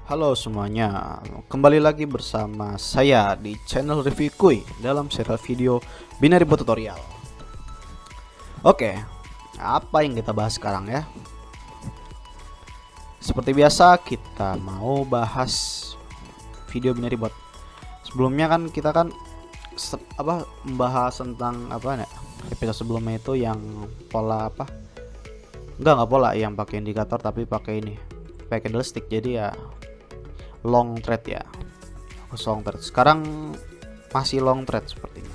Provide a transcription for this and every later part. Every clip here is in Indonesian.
Halo semuanya, kembali lagi bersama saya di channel Review Kuy dalam serial video Binary Bot Tutorial. Oke, apa yang kita bahas sekarang ya? Seperti biasa kita mau bahas video Binary Bot. Sebelumnya kan kita membahas tentang episode sebelumnya itu yang pola apa? Enggak pola yang pakai indikator tapi pakai ini, pakai candlestick. Jadi ya long trade ya, long trade. Sekarang masih long trade sepertinya.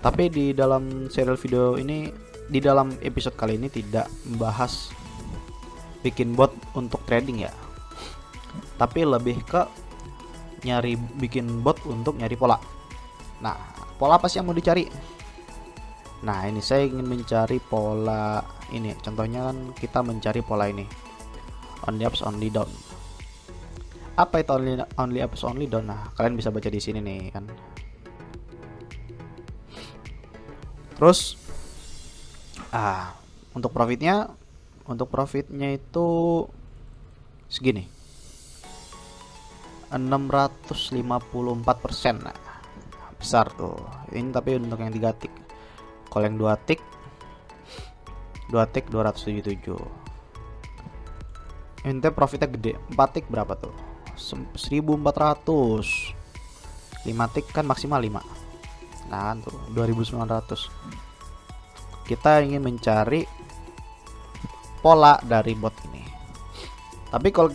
Tapi di dalam serial video ini, di dalam episode kali ini tidak membahas bikin bot untuk trading ya, tapi lebih ke bikin bot untuk nyari pola. Nah, pola apa sih yang mau dicari? Nah, ini saya ingin mencari pola ini. Contohnya kan kita mencari pola ini, only ups only down. Apa itu only ups only down? Nah, kalian bisa baca di sini nih kan. Terus untuk profitnya itu segini, 654%. Nah, besar tuh. Ini tapi untuk yang 3 tick. Kalau yang 2 tick 277. Ini profitnya gede. 4 tick berapa tuh? 1400. 5 tick kan maksimal 5. Nah, tuh 2900. Kita ingin mencari pola dari bot ini. Tapi kalau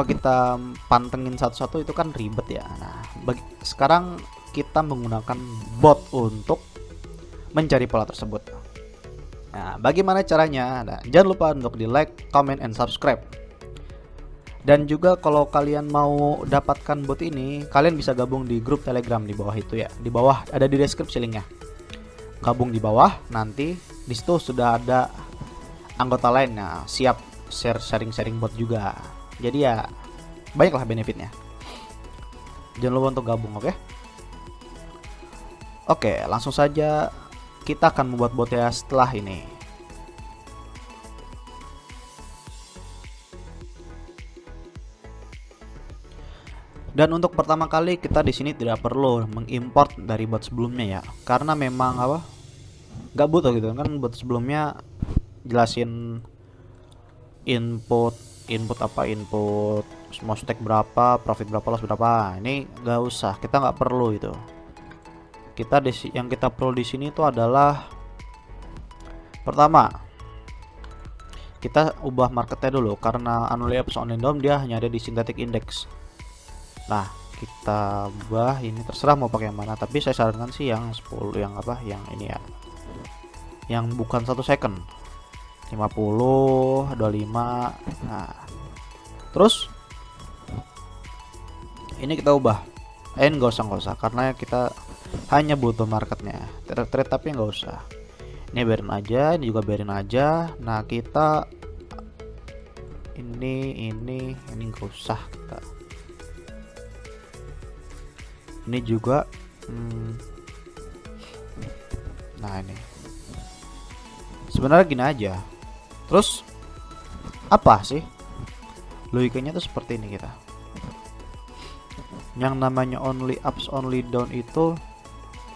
kita pantengin satu-satu itu kan ribet ya. Nah, sekarang kita menggunakan bot untuk mencari pola tersebut. Nah, bagaimana caranya? Nah, jangan lupa untuk di like, comment, and subscribe. Dan juga kalau kalian mau dapatkan bot ini, kalian bisa gabung di grup Telegram di bawah itu ya. Di bawah ada di deskripsi linknya. Gabung di bawah, nanti di situ sudah ada anggota lainnya siap sharing bot juga. Jadi ya banyaklah benefitnya. Jangan lupa untuk gabung, oke? Oke, langsung saja kita akan membuat botnya setelah ini. Dan untuk pertama kali kita di sini tidak perlu mengimport dari bot sebelumnya ya, karena memang nggak butuh gitu kan. Bot sebelumnya jelasin input mau stake berapa, profit berapa, loss berapa. Ini nggak usah, kita nggak perlu itu. Yang kita perlu di sini itu adalah pertama, kita ubah marketnya dulu, karena Anomaly Ups Only Down dia hanya ada di synthetic index. Nah, kita ubah ini, terserah mau pakai yang mana, tapi saya sarankan sih yang 10 yang ini ya, yang bukan 1 second, 50, 25. Nah, terus ini kita ubah. Nggak usah karena kita hanya butuh marketnya. Trade tapi nggak usah. Ini biarin aja, ini juga biarin aja. Nah, kita ini nggak usah kita. Ini juga nah, ini sebenarnya gini aja. Terus apa sih logikanya tuh seperti ini kita. Yang namanya only ups only down itu,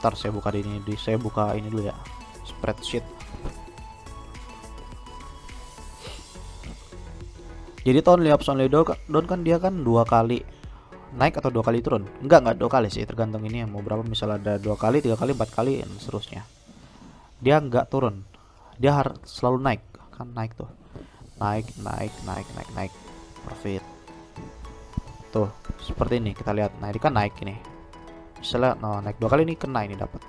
ntar saya buka ini dulu ya, spreadsheet. Jadi only ups only down kan dia kan 2 kali naik atau 2 kali turun. Enggak 2 kali sih, tergantung ini mau berapa. Misalnya ada 2 kali, 3 kali, 4 kali dan seterusnya. Dia enggak turun, dia harus selalu naik kan. Naik tuh, naik profit tuh seperti ini. Kita lihat, nah ini kan naik ini. Misalnya naik 2 kali, ini kena, ini dapat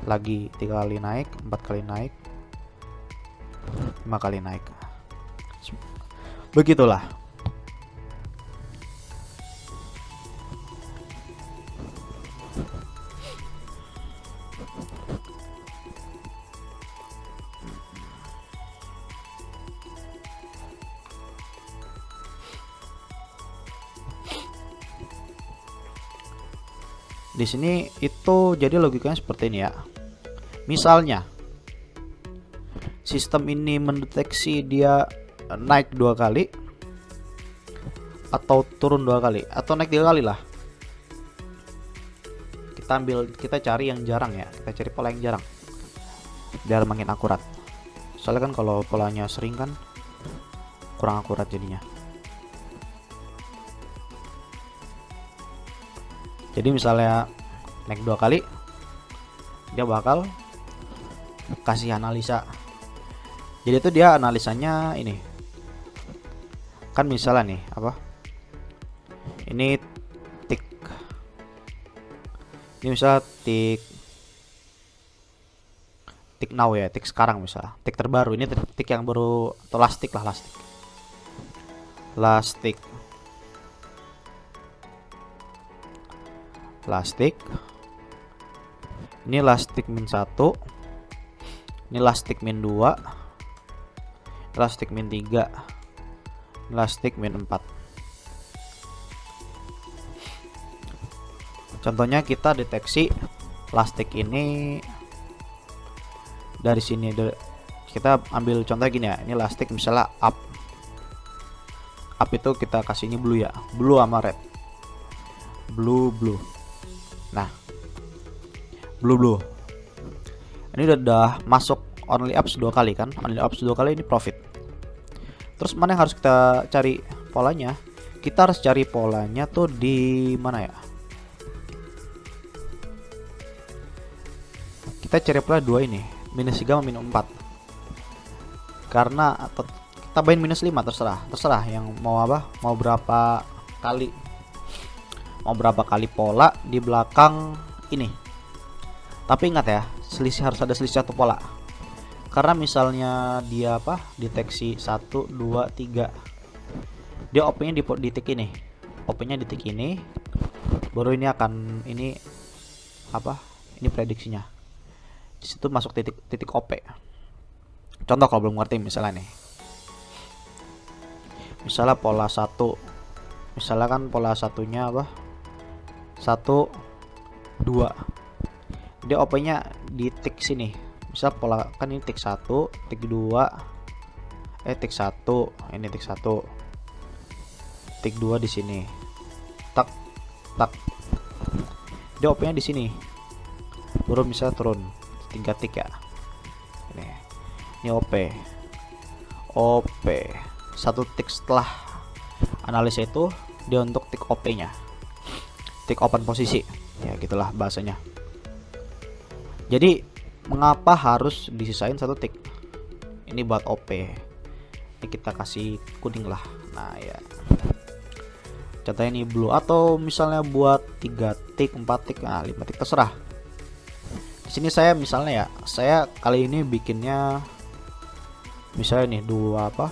lagi 3 kali naik, 4 kali naik, 5 kali naik. Begitulah. Di sini itu jadi logikanya seperti ini ya. Misalnya sistem ini mendeteksi dia naik 2 kali, atau turun 2 kali atau naik 3 kali lah. Kita cari yang jarang ya, kita cari pola yang jarang biar makin akurat. Soalnya kan kalau polanya sering kan kurang akurat jadinya. Jadi misalnya naik 2 kali, dia bakal kasih analisa. Jadi itu dia analisanya ini kan, misalnya nih apa, ini tik, ini misal tik now ya, tik sekarang, misal tik terbaru, ini tik yang baru, atau last tick lah, last tick. Ini last tick min 1, ini last tick min 2, last tick min 3, last tick min 4. Contohnya kita deteksi last tick ini dari sini, kita ambil contoh gini ya, ini last tick misalnya up itu kita kasih ini blue ya, blue sama red, blue. Nah, blue ini udah masuk only ups 2 kali kan, only ups 2 kali, ini profit. Terus mana yang harus kita cari polanya? Kita harus cari polanya tuh di mana ya? Kita cari pola 2 ini, minus 3 sama minus 4. Karena atau kita main minus 5, terserah yang mau apa, mau berapa kali pola di belakang ini. Tapi ingat ya, harus ada selisih 1 pola. Karena misalnya dia apa, deteksi 1, 2, 3, dia OP-nya di titik ini, OP-nya di titik ini, baru ini akan ini apa, ini prediksinya. Di situ masuk titik OP. Contoh kalau belum ngerti, misalnya nih, misalnya pola 1, misalnya kan pola satunya apa, 1, 2, dia OP-nya di tik sini. Misal pola kan ini tik 1, tik 2, tik 1, ini tik 1, tik 2 di sini, tak. Dia OP-nya di sini, baru misalnya turun 3 tik ya. Ini OP 1 tik setelah analisa itu dia untuk tik OP-nya, tik open posisi ya, gitulah bahasanya. Jadi mengapa harus disisain 1 tik? Ini buat OP. Ini kita kasih kuning lah. Nah ya, contohnya ini blue, atau misalnya buat 3 tik, 4 tik, nah 5 tik, terserah. Di sini saya misalnya ya, saya kali ini bikinnya misalnya nih 2 apa,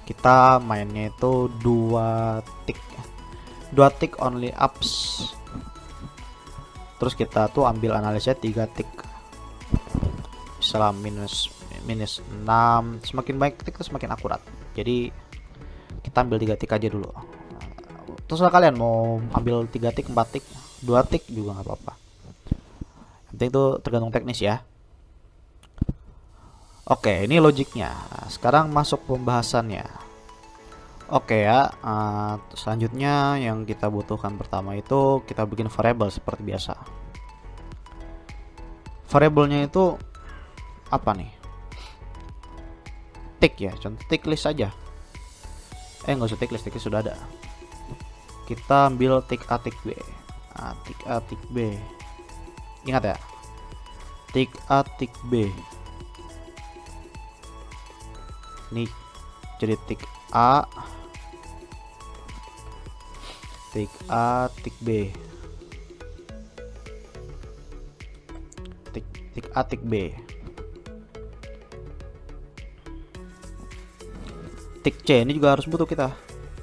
kita mainnya itu 2 tik only ups. Terus kita tuh ambil analisa 3 tik, misalnya minus 6, semakin banyak tik itu semakin akurat. Jadi kita ambil 3 tik aja dulu. Terserah kalian mau ambil 3 tik, 4 tik, 2 tik juga nggak apa-apa. Yang penting itu tergantung teknis ya. Oke, ini logiknya. Nah, sekarang masuk pembahasannya. Oke ya, selanjutnya yang kita butuhkan pertama itu kita bikin variabel seperti biasa. Variabelnya itu apa nih? Tik ya, contoh tik list aja. Nggak usah tik list, tiknya sudah ada. Kita ambil tik A, tik B. Tik A, tik B. Ingat ya, tik A, tik B. Ini jadi tik A, tik A, tik B, tik A, tik B, tik C. Ini juga harus butuh kita,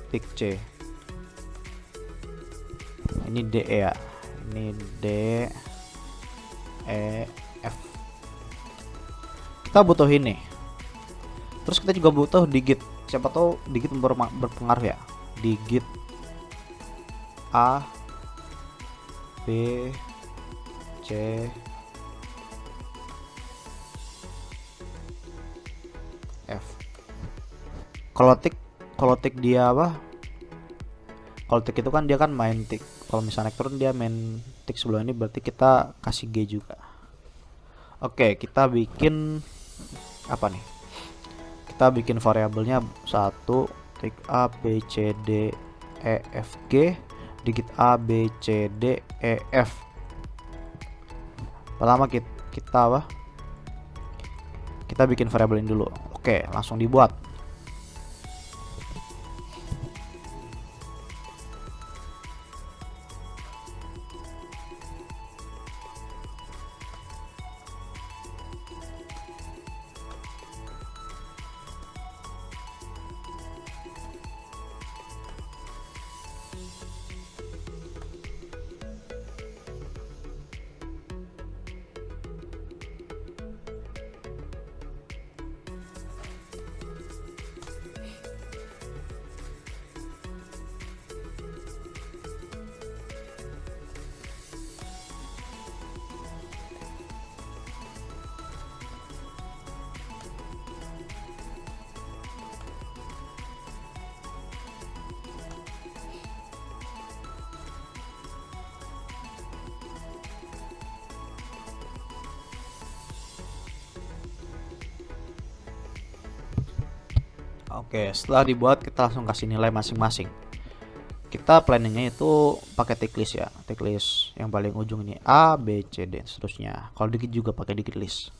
tik C. Ini D ya, ini D, E, F. Kita butuh ini. Terus kita juga butuh digit. Siapa tahu digit berpengaruh ya. Digit A, B, C, F. Kalau tik dia apa? Kalau tick itu kan dia kan main tick. Kalau misalnya naik turun dia main tick sebelum ini, berarti kita kasih G juga. Oke, kita bikin apa nih? Kita bikin variabelnya satu, tick A B C D E F G, digit A B C D E F. Pertama kita apa? Kita bikin variabel ini dulu. Oke, langsung dibuat. Oke, setelah dibuat kita langsung kasih nilai masing-masing. Kita planningnya itu pakai tick list ya, tick list yang paling ujung ini A, B, C, D, seterusnya. Kalau dikit juga pakai dikit list.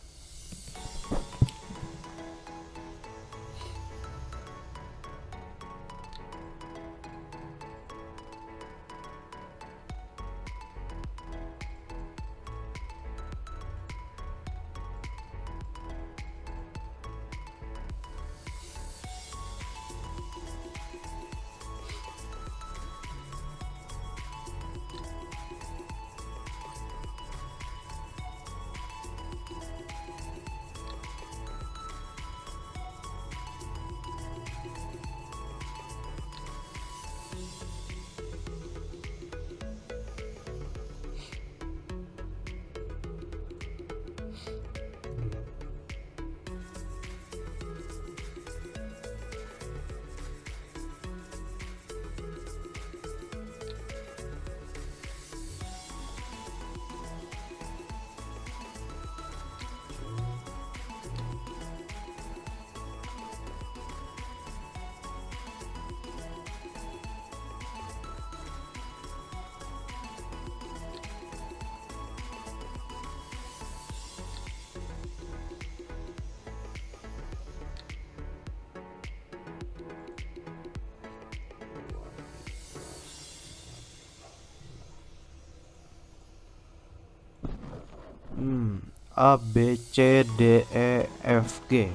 A, B, C, D, E, F, G.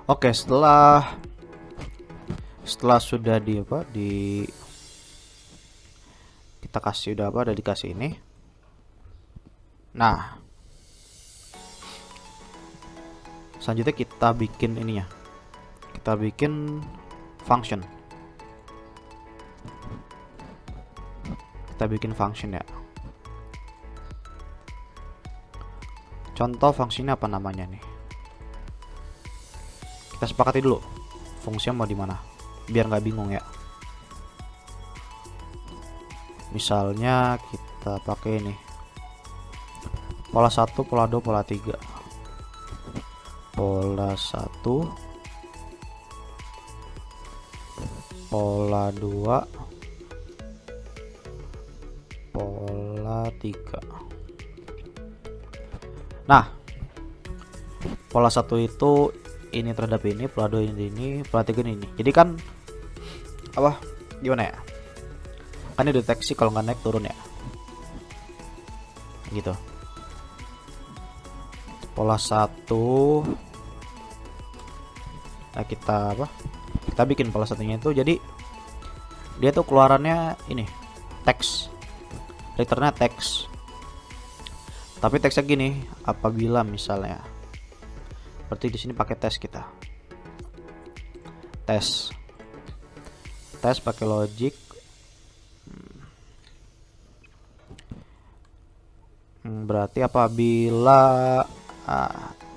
Oke, setelah sudah kita kasih udah dikasih ini. Nah, selanjutnya kita bikin ininya. Kita bikin function. Ya. Contoh fungsinya apa namanya nih? Kita sepakati dulu fungsinya mau di mana, biar nggak bingung ya. Misalnya kita pakai ini pola 1, pola 2, pola 3. Pola 1, pola 2, pola 3. Nah, pola 1 itu ini terhadap ini, pola 2 ini, pola 3 ini. Jadi kan apa? Gimana ya? Kan ini deteksi kalau nggak naik turun ya. Gitu. Pola 1, nah kita apa? Kita bikin pola satunya itu jadi dia tuh keluarannya ini teks, returnnya teks. Tapi teksnya gini, apabila misalnya berarti di sini pakai tes, kita tes pakai logic. Berarti apabila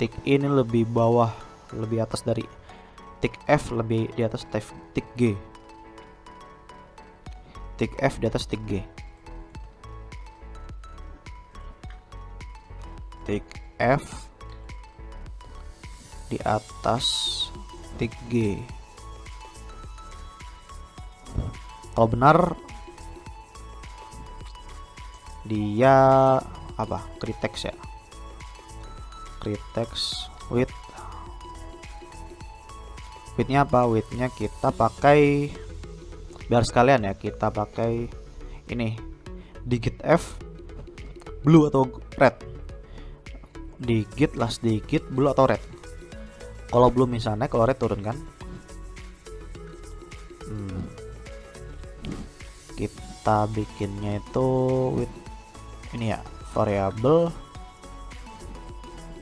tick ini lebih bawah, lebih atas dari tick F, lebih di atas tick G, tick F di atas tick G, tick F di atas tick G. Kalau benar dia apa? Create text ya. Create text with widthnya apa? Widthnya kita pakai biar sekalian ya, kita pakai ini digit F blue atau red, digit last digit blue atau red. Kalau blue misalnya, kalau red turun kan. Kita bikinnya itu with ini ya, variable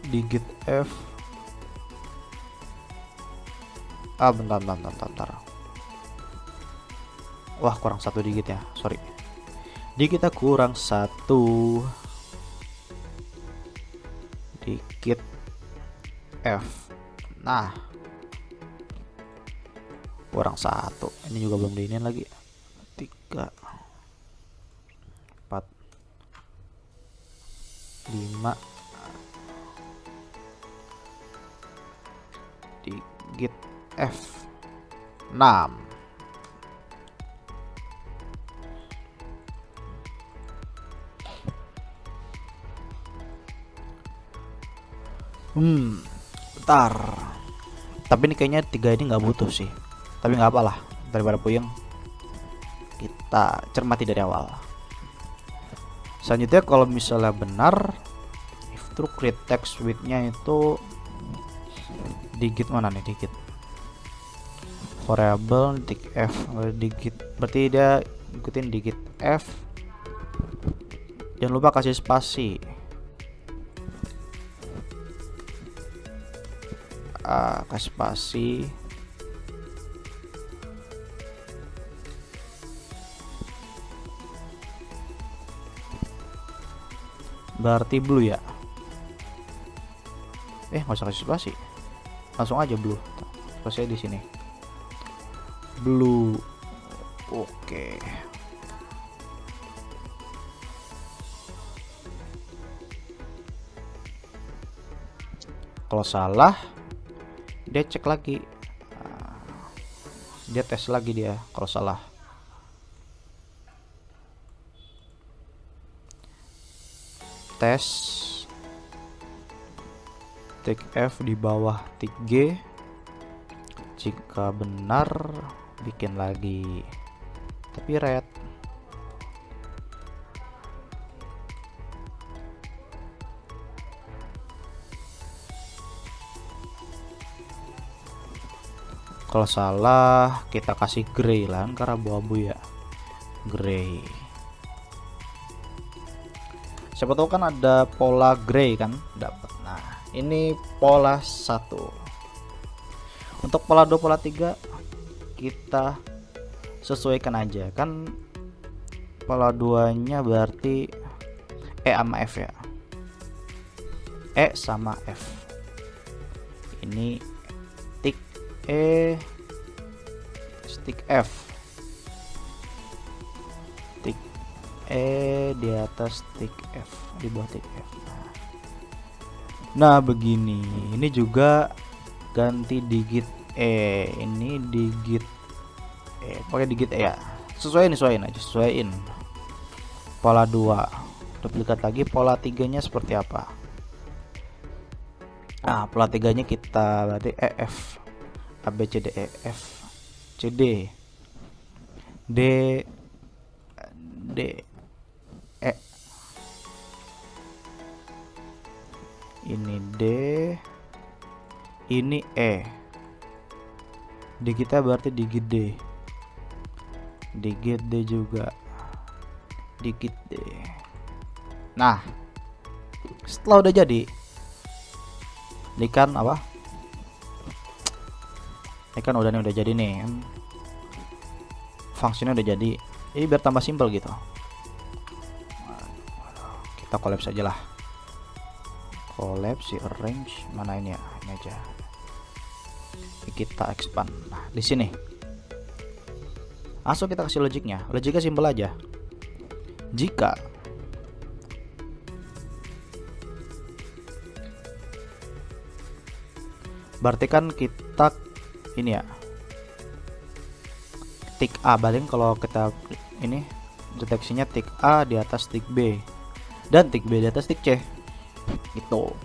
digit F. Bentar. Wah, kurang 1 digit ya, sorry. Digitnya kurang 1 digit F. Nah, kurang 1. Ini juga belum diinin lagi. 3, 4, 5 digit F 6. Bentar. Tapi ini kayaknya 3 ini nggak butuh sih. Tapi nggak apalah, daripada puyeng kita cermati dari awal. Selanjutnya kalau misalnya benar, if true create text width-nya itu digit mana nih, digit variable digit F, digit berarti dia ikutin digit F. Jangan lupa kasih spasi. Kasih spasi. Berarti blue ya. Nggak usah kasih spasi, langsung aja blue. Spasi di sini. Blue. Oke. Kalau salah, dia cek lagi. Dia tes lagi dia kalau salah. Tes tick F di bawah tick G. Jika benar, bikin lagi tapi red. Kalau salah kita kasih gray lah, karena abu-abu ya, gray. Siapa tahu kan ada pola gray kan dapat. Nah, ini pola 1. Untuk pola 2, pola 3 kita sesuaikan aja kan. Pola 2-nya berarti E sama F ya. E sama F. Ini tick E, stick F, tick di atas tik F, di bawah tik F. Nah begini, ini juga ganti digit ini digit pakai digit ya, sesuaiin aja, sesuaiin. Pola 2 duplikat lagi, pola 3 nya seperti apa. Nah pola 3 nya kita berarti EF, A B C D E F C D D D E, ini D, ini E. Di kita berarti digit D, digit D juga, digit D. Nah setelah udah jadi, ini kan apa, ini kan udah jadi nih, fungsinya udah jadi. Ini biar tambah simpel gitu, kita collapse aja lah, collapse, arrange, mana ini ya, ini aja, kita expand. Nah di sini langsung kita kasih logiknya simpel aja. Jika berarti kan kita ini ya, tik A, paling kalau kita ini deteksinya tik A di atas tik B dan tik B di atas tik C gitu.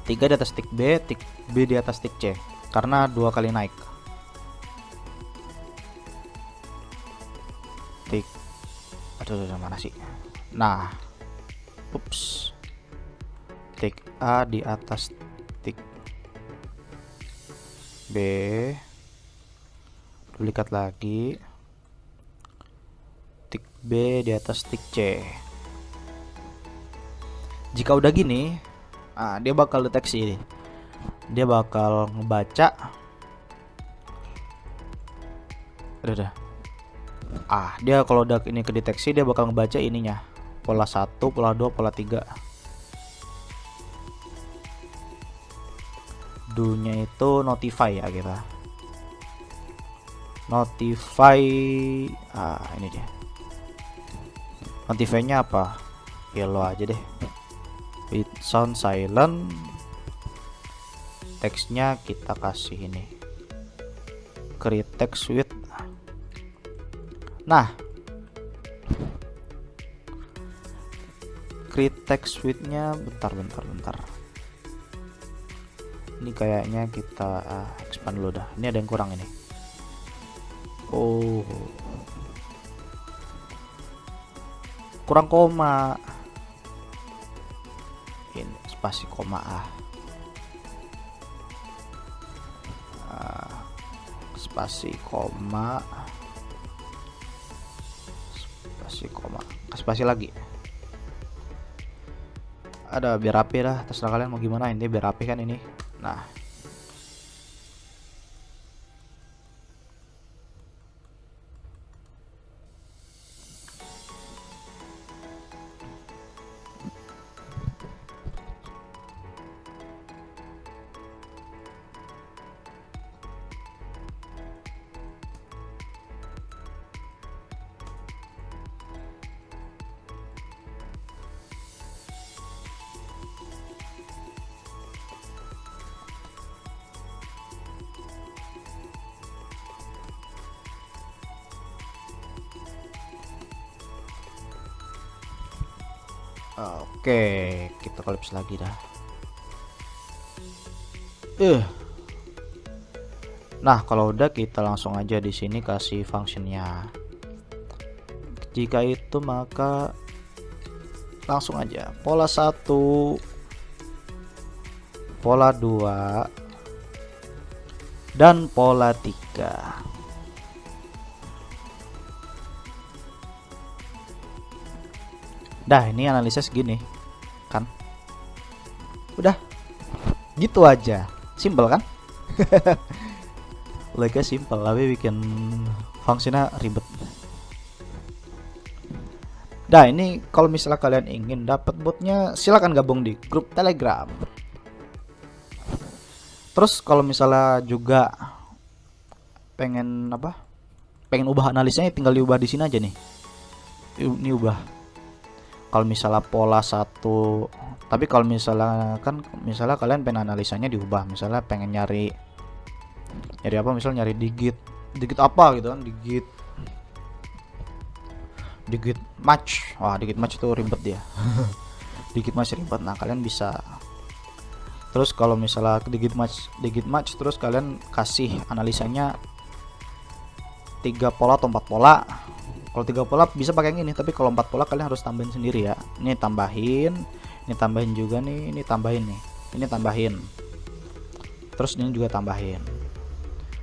3 di atas tik B di atas tik C karena 2 kali naik. Tik, aduh mana sih, nah ups, tik A di atas tik B, duplikat lagi, tik B di atas tik C. Jika udah gini, dia bakal deteksi, dia bakal ngebaca, dia kalau udah ini kedeteksi, dia bakal ngebaca ininya, pola 1, pola 2, pola 3. Do-nya itu notify ya, kita notify, ini dia, notify-nya apa, yellow aja deh, with sound silent, teksnya kita kasih ini create text with. Nah create text with nya bentar, ini kayaknya kita expand dulu dah, ini ada yang kurang ini. Oh kurang koma, ini spasi koma spasi koma, spasi lagi, ada biar rapi dah, terserah kalian mau gimana, ini biar rapi kan ini. Nah oke, kita collapse lagi dah. Nah kalau udah, kita langsung aja di sini kasih functionnya. Jika itu maka langsung aja pola 1, pola 2 dan pola 3. Dah ini analisis gini kan, udah gitu aja, simple kan. Like simple tapi bikin fungsinya ribet. Nah ini kalau misalnya kalian ingin dapat botnya, silahkan gabung di grup Telegram. Terus kalau misalnya juga pengen ubah analisanya, tinggal diubah di sini aja nih. ini ubah. Kalau misalnya pola satu, tapi kalau misalnya kan misalnya kalian pengen analisanya diubah, misalnya pengen nyari apa, misalnya nyari digit apa gitu kan, digit match. Wah, digit match itu ribet dia. Digit match ribet. Nah, kalian bisa. Terus kalau misalnya digit match terus kalian kasih analisanya 3 pola atau 4 pola. Kalau 3 pola bisa pakai yang ini, tapi kalau 4 pola kalian harus tambahin sendiri ya. Ini tambahin juga nih, ini tambahin nih. Ini tambahin. Terus ini juga tambahin.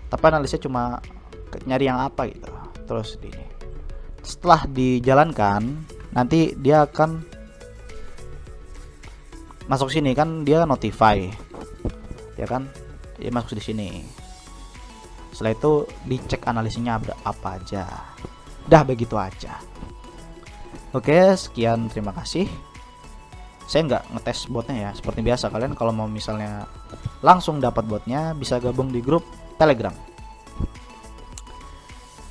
Tapi analisnya cuma nyari yang apa gitu. Terus ini. Setelah dijalankan, nanti dia akan masuk sini kan, dia notify. Ya kan? Dia masuk di sini. Setelah itu dicek analisnya apa aja. Dah begitu aja. Oke, sekian, terima kasih. Saya nggak ngetes botnya ya, seperti biasa. Kalian kalau mau misalnya langsung dapat botnya bisa gabung di grup Telegram.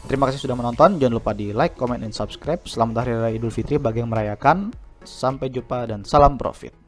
Terima kasih sudah menonton. Jangan lupa di like, comment, dan subscribe. Selamat Hari Raya Idul Fitri bagi yang merayakan. Sampai jumpa dan salam profit.